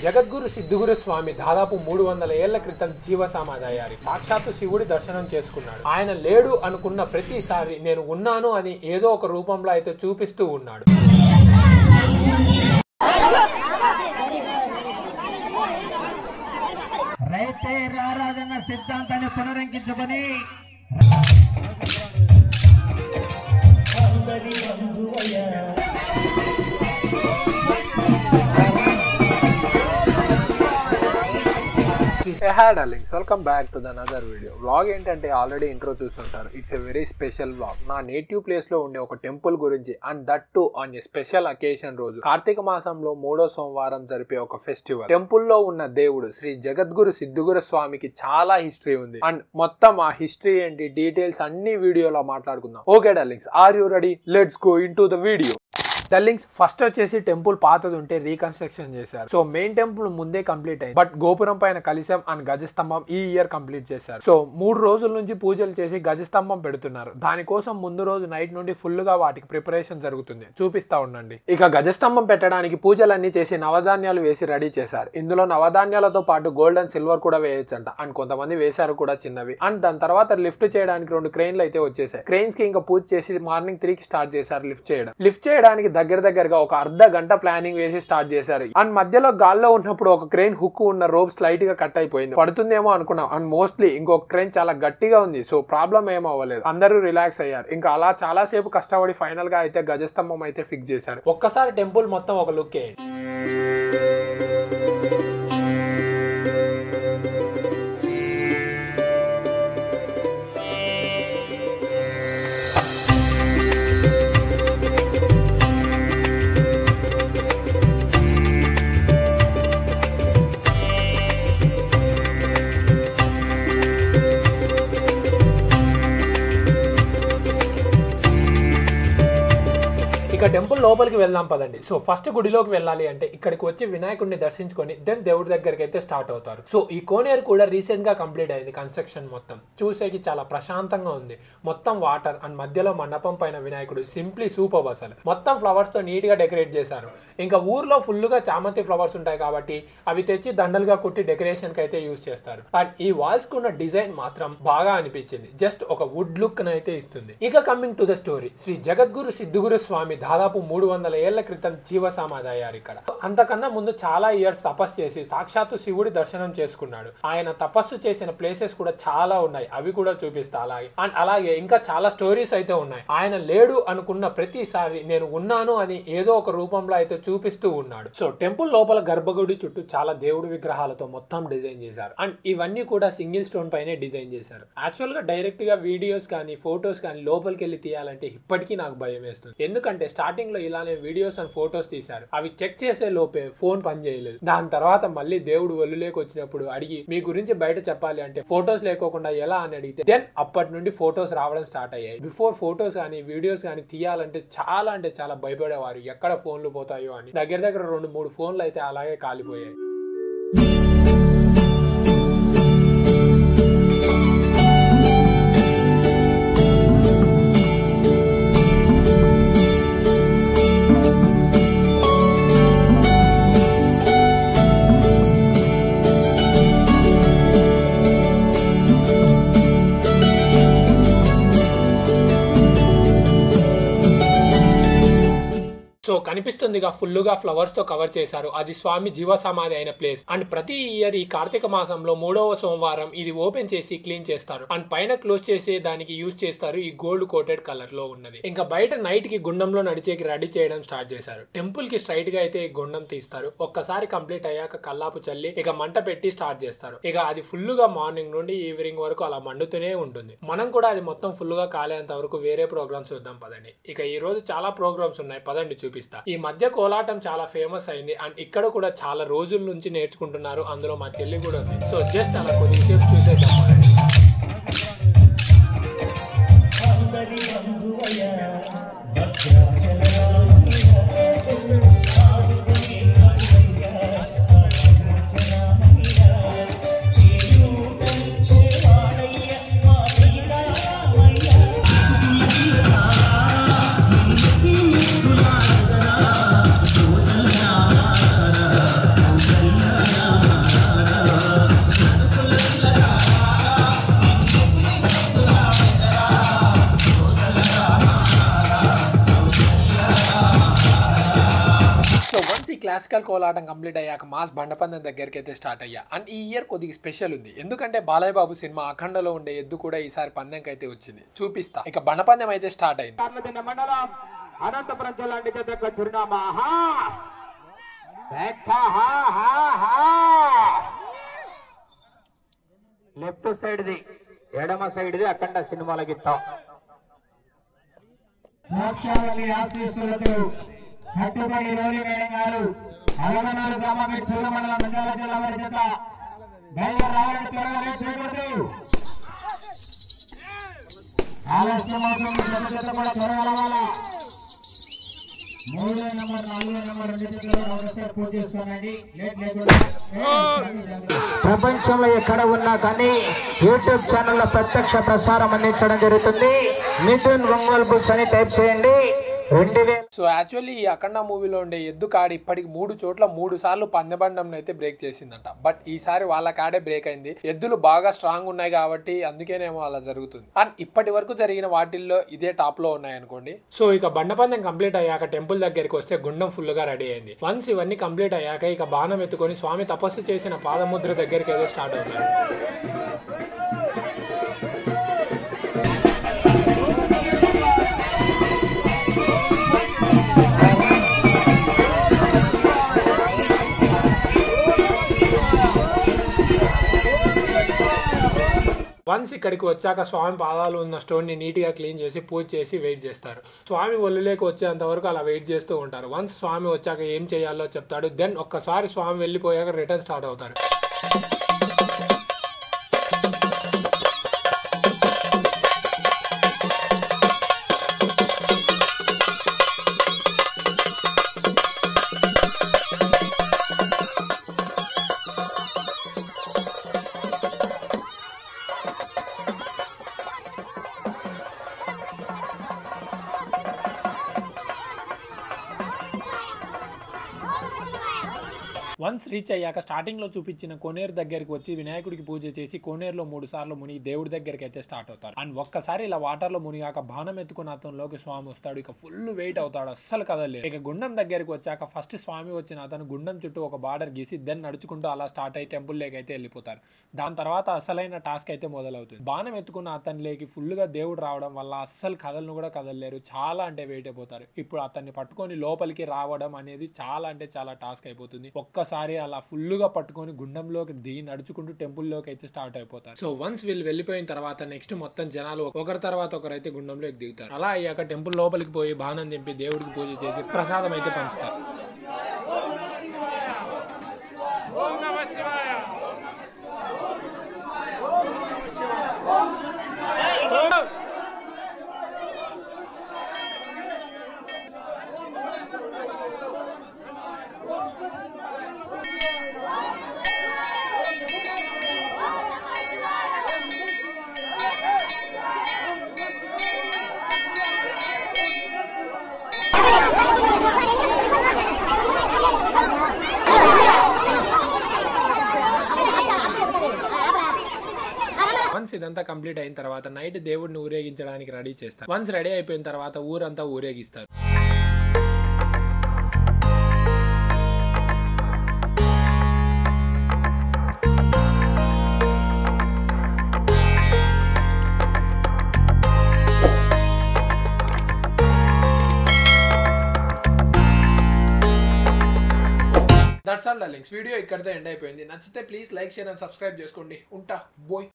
జగద్గురు సిద్ధుగురు స్వామి దాదాపు 300 ఏళ్ల క్రితం జీవసమాధయ్యారు. సాక్షాత్తు శివుడి దర్శనం చేసుకున్నాడు. ఆయన లేడు అనుకున్న ప్రతిసారి నేను ఉన్నాను అని ఏదో ఒక రూపంలో అయితే చూపిస్తూ ఉన్నాడు. రైతే రారాజన్న సిద్ధాంతాన్ని పునరంకించుకొని welcome back to another video. Vlog ఏంటంటే ఆల్రెడీ ఇంట్రో చూస్తుంటారు. It's a very special vlog. నా నేటివ్ ప్లేస్ లో ఉండే ఒక టెంపుల్ గురించి, and that too on a special occasion రోజు కార్తీక మాసంలో 3వ సోమవారం జరిపే ఒక ఫెస్టివల్. టెంపుల్ లో ఉన్న దేవుడు శ్రీ జగద్గురు సిద్ధుగురు స్వామికి చాలా హిస్టరీ ఉంది. అండ్ మొత్తం ఆ హిస్టరీ ఏంటి, డీటెయిల్స్ అన్ని వీడియోలో మాట్లాడుకుందాం. Okay darlings, are you ready? Let's go into the video. Darlings, first వచ్చేసి టెంపుల్ పాతది ఉంటే రీకన్స్ట్రక్షన్ చేశారు. సో మెయిన్ టెంపుల్ ముందే కంప్లీట్ అయింది, బట్ గోపురం పైన కలశం అండ్ గజస్తంభం ఈ ఇయర్ కంప్లీట్ చేశారు. సో 3 రోజుల నుంచి పూజలు చేసి గజస్తంభం పెడుతున్నారు. దానికోసం ముందు రోజు నైట్ నుండి ఫుల్ గా వాటికి ప్రిపరేషన్ జరుగుతుంది. చూపిస్తా ఉండండి. ఇక గజస్తంభం పెట్టడానికి పూజలన్నీ చేసి నవధాన్యాలు వేసి రెడీ చేశారు. ఇందులో నవధాన్యాలతో పాటు గోల్డ్ అండ్ సిల్వర్ కూడా వేయొచ్చంట. అండ్ కొంతమంది వేశారు కూడా చిన్నవి. అండ్ దాని తర్వాత లిఫ్ట్ చేయడానికి 2 క్రెయిన్లు అయితే వచ్చేసాయి. క్రెయిన్స్ కి ఇంకా పూజ చేసి మార్నింగ్ 3కి స్టార్ట్ చేశారు లిఫ్ట్ చేయడానికి దగ్గరగా ఒక అర్ధ గంట ప్లానింగ్ వేసి స్టార్ట్ చేశారు. అండ్ మధ్యలో గాల్లో ఉన్నప్పుడు ఒక క్రెయిన్ హుక్ ఉన్న రోప్ స్లైట్ గా కట్ అయిపోయింది. పడుతుందేమో అనుకున్నాం. అండ్ మోస్ట్లీ ఇంకొక క్రెయిన్ చాలా గట్టిగా ఉంది. సో ప్రాబ్లం ఏమో అవ్వలేదు. అందరూ రిలాక్స్ అయ్యారు. ఇంకా అలా చాలా సేపు కష్టపడి ఫైనల్ గా అయితే గజస్తంభం అయితే ఫిక్స్ చేశారు. ఒక్కసారి టెంపుల్ మొత్తం ఒక లుక్ వేయండి. ఇక టెంపుల్ లోపలికి వెళ్దాం పదండి. సో ఫస్ట్ గుడిలోకి వెళ్ళాలి అంటే ఇక్కడికి వచ్చి వినాయకుడిని దర్శించుకొని దెన్ దేవుడి దగ్గరికి అయితే స్టార్ట్ అవుతారు. సో ఈ కోనేరు కూడా రీసెంట్ గా కంప్లీట్ అయింది. కన్స్ట్రక్షన్ మొత్తం చూసేకి చాలా ప్రశాంతంగా ఉంది. మొత్తం వాటర్ అండ్ మధ్యలో మండపం పైన వినాయకుడు సింప్లీ సూపర్ అసలు. మొత్తం ఫ్లవర్స్ తో నీట్ గా డెకరేట్ చేశారు. ఇంకా ఊర్లో ఫుల్ గా చామంతి ఫ్లవర్స్ ఉంటాయి కాబట్టి అవి తెచ్చి దండలుగా కుట్టి డెకరేషన్ కి అయితే యూజ్ చేస్తారు. అండ్ ఈ వాల్స్ కు ఉన్న డిజైన్ మాత్రం బాగా అనిపించింది. జస్ట్ ఒక వుడ్ లుక్ అయితే ఇస్తుంది. ఇక coming to the story, Sri Jagadguru Siddhuguru Swami దాదాపు 300 ఏళ్ల క్రితం జీవసమాధయ్యారు. ఇక్కడ అంతకన్నా ముందు చాలా ఇయర్స్ తపస్సు చేసి సాక్షాత్తు శివుడి దర్శనం చేసుకున్నాడు. ఆయన తపస్సు చేసిన ప్లేసెస్ కూడా చాలా ఉన్నాయి. అవి కూడా చూపిస్తా. అలాగే ఇంకా చాలా స్టోరీస్ అయితే ఉన్నాయి. ఆయన లేడు అనుకున్న ప్రతిసారి నేను ఉన్నాను అని ఏదో ఒక రూపంలో అయితే చూపిస్తూ ఉన్నాడు. సో టెంపుల్ లోపల గర్భగుడి చుట్టూ చాలా దేవుడి విగ్రహాలతో మొత్తం డిజైన్ చేశారు. అండ్ ఇవన్నీ కూడా సింగిల్ స్టోన్ పైనే డిజైన్ చేశారు. యాక్చువల్ గా డైరెక్ట్ గా వీడియోస్ కానీ ఫొటోస్ కానీ లోపలికి వెళ్ళి తీయాలంటే ఇప్పటికీ నాకు భయం వేస్తుంది. ఎందుకంటే స్టార్టింగ్ లో ఇలానే వీడియోస్ అండ్ ఫొటోస్ తీశారు. అవి చెక్ చేసే లోపే ఫోన్ పని చేయలేదు. దాని తర్వాత మళ్ళీ దేవుడు ఒళ్ళులోకి వచ్చినప్పుడు అడిగి మీ గురించి బయట చెప్పాలి అంటే ఫొటోస్ లేకోకుండా ఎలా అని అడిగితే దెన్ అప్పటి నుండి ఫొటోస్ రావడం స్టార్ట్ అయ్యాయి. బిఫోర్ ఫొటోస్ కానీ వీడియోస్ కానీ తీయాలంటే చాలా భయపడేవారు. ఎక్కడ ఫోన్లు పోతాయో అని. దగ్గర 2-3 ఫోన్లు అయితే అలాగే కాలిపోయాయి. సో కనిపిస్తుందిగా ఫుల్ గా ఫ్లవర్స్ తో కవర్ చేశారు. అది స్వామి జీవ సమాధి అయిన ప్లేస్. అండ్ ప్రతి ఇయర్ ఈ కార్తీక మాసంలో 3వ సోమవారం ఇది ఓపెన్ చేసి క్లీన్ చేస్తారు. అండ్ పైన క్లోజ్ చేసి దానికి యూజ్ చేస్తారు ఈ గోల్డ్ కోటెడ్ కలర్ లో ఉన్నది. ఇంకా బయట నైట్ కి గుండంలో నడిచేకి రెడీ చేయడం స్టార్ట్ చేశారు. టెంపుల్ కి స్ట్రైట్ గా అయితే గుండం తీస్తారు. ఒక్కసారి కంప్లీట్ అయ్యాక కల్లాపు చల్లి ఇక మంట పెట్టి స్టార్ట్ చేస్తారు. ఇక అది ఫుల్ గా మార్నింగ్ నుండి ఈవినింగ్ వరకు అలా మండుతూనే ఉంటుంది. మనం కూడా అది మొత్తం ఫుల్ గా కాలేంత వరకు వేరే ప్రోగ్రామ్స్ చూద్దాం పదండి. ఇక ఈ రోజు చాలా ప్రోగ్రామ్స్ ఉన్నాయి, పదండి చూపిస్తా. ఈ మధ్య కోలాటం చాలా ఫేమస్ అయింది. అండ్ ఇక్కడ కూడా చాలా రోజుల నుంచి నేర్చుకుంటున్నారు. అందులో మా చెల్లి కూడా ఉంది. సో జస్ట్ అలా కొద్దిసేపు చూసేద్దాం. క్లాసికల్ కోలాటం కంప్లీట్ అయ్యాక మాస్ బండపందెం దగ్గరికి అయితే స్టార్ట్ అయ్యా. అండ్ ఈ ఇయర్ కొద్దిగా స్పెషల్ ఉంది, ఎందుకంటే బాలయ్య బాబు సినిమా అఖండలో ఉండే ఎద్దు కూడా ఈసారి పందెంకి అయితే వచ్చింది. చూపిస్తా. ఇక బండపందెం అయితే స్టార్ట్ అయింది. మండలం అనంతపురం జిల్లా నిజంగా చిరునామా లెఫ్ట్ సైడ్ ది ఎడమ సైడ్ ది అఖండ సినిమాల గీతం ఆశీస్సులతో హట్టుబడి రోలి మేడం గారు అలవనాడు గ్రామం మండలం నంద్యాల జిల్లా వారి చేత బయలుదేరి రావాలని త్వరగా చేయకూడదు. ఆలస్యం అవుతుంది, జత కూడా త్వరగా రావాలా. 3 నెంబర్ 4 నెంబర్ పూజ చేస్తున్నాండి. ప్రపంచంలో ఎక్కడ ఉన్నా కానీ యూట్యూబ్ ఛానల్లో ప్రత్యక్ష ప్రసారం అందించడం జరుగుతుంది. మిథున్ ఒంగోలు బుక్స్ అని టైప్ చేయండి. సో యాక్చువల్లీ ఈ అఖండ మూవీలో ఉండే ఎద్దు కాడి ఇప్పటికి 3 చోట్ల 3 సార్లు పందెబండం అయితే బ్రేక్ చేసిందంట. బట్ ఈసారి వాళ్ళ కాడే బ్రేక్ అయింది. ఎద్దులు బాగా స్ట్రాంగ్ ఉన్నాయి కాబట్టి అందుకేనేమో అలా జరుగుతుంది. అండ్ ఇప్పటి వరకు జరిగిన వాటిల్లో ఇదే టాప్ లో ఉన్నాయి అనుకోండి. సో ఇక బండపందెం కంప్లీట్ అయ్యాక టెంపుల్ దగ్గరికి వస్తే గుండం ఫుల్ గా రెడీ అయింది. వన్స్ ఇవన్నీ కంప్లీట్ అయ్యాక ఇక బాణం ఎత్తుకొని స్వామి తపస్సు చేసిన పాదముద్ర దగ్గరికి ఏదో స్టార్ట్ అవుతారు. వన్స్ ఇక్కడికి వచ్చాక స్వామి పాదాలు ఉన్న స్టోన్ ని నీట్ గా క్లీన్ చేసి పూజ చేసి వెయిట్ చేస్తారు. స్వామి ఒళ్ళులోకి వచ్చేంత వరకు అలా వెయిట్ చేస్తూ ఉంటారు. వన్స్ స్వామి వచ్చాక ఏం చేయాలో చెప్తాడు. దెన్ ఒక్కసారి స్వామి వెళ్ళిపోయాక రిటర్న్ స్టార్ట్ అవుతారు. వన్స్ రీచ్ అయ్యాక స్టార్టింగ్ లో చూపించిన కోనేరు దగ్గరికి వచ్చి వినాయకుడికి పూజ చేసి కోనేరులో 3 సార్లు మునిగి దేవుడి దగ్గరికి అయితే స్టార్ట్ అవుతారు. అండ్ ఒక్కసారి ఇలా వాటర్ లో మునిగాక బాణం ఎత్తుకున్న అతనిలోకి స్వామి వస్తాడు. ఇక ఫుల్ వెయిట్ అవుతాడు, అస్సలు కదలేదు. ఇక గుండం దగ్గరికి వచ్చాక ఫస్ట్ స్వామి వచ్చిన అతను గుండం చుట్టూ ఒక బార్డర్ గీసి దెన్ నడుచుకుంటూ అలా స్టార్ట్ అయ్యి టెంపుల్ లేక అయితే వెళ్ళిపోతారు. దాని తర్వాత అసలైన టాస్క్ అయితే మొదలవుతుంది. బాణం ఎత్తుకున్న అతని లేకి ఫుల్ గా దేవుడు రావడం వల్ల అస్సలు కదలను కూడా కదలలేరు, చాలా అంటే వెయిట్ అయిపోతారు. ఇప్పుడు అతన్ని పట్టుకొని లోపలికి రావడం అనేది చాలా అంటే చాలా టాస్క్ అయిపోతుంది. ఒక్కసారి అలా ఫుల్ గా పట్టుకొని గుండంలోకి దిగి నడుచుకుంటూ టెంపుల్ లోకి అయితే స్టార్ట్ అయిపోతారు. సో వన్స్ వీళ్ళు వెళ్ళిపోయిన తర్వాత నెక్స్ట్ మొత్తం జనాలు ఒకరి తర్వాత ఒకరు అయితే గుండంలోకి దిగుతారు. అలా అయ్యాక టెంపుల్ లోపలికి పోయి బాణం దింపి దేవుడికి పూజ చేసి ప్రసాదం అయితే పంచుతారు. వన్స్ ఇదంతా కంప్లీట్ అయిన తర్వాత నైట్ దేవుడిని ఊరేగించడానికి రెడీ చేస్తారు. వన్స్ రెడీ అయిపోయిన తర్వాత ఊరంతా ఊరేగిస్తారు. దట్స్ ఆల్ డార్లింగ్స్, వీడియో ఇక్కడితో ఎండ్ అయిపోయింది. నచ్చితే please like, share and subscribe చేసుకోండి. ఉంటా, బోయ్.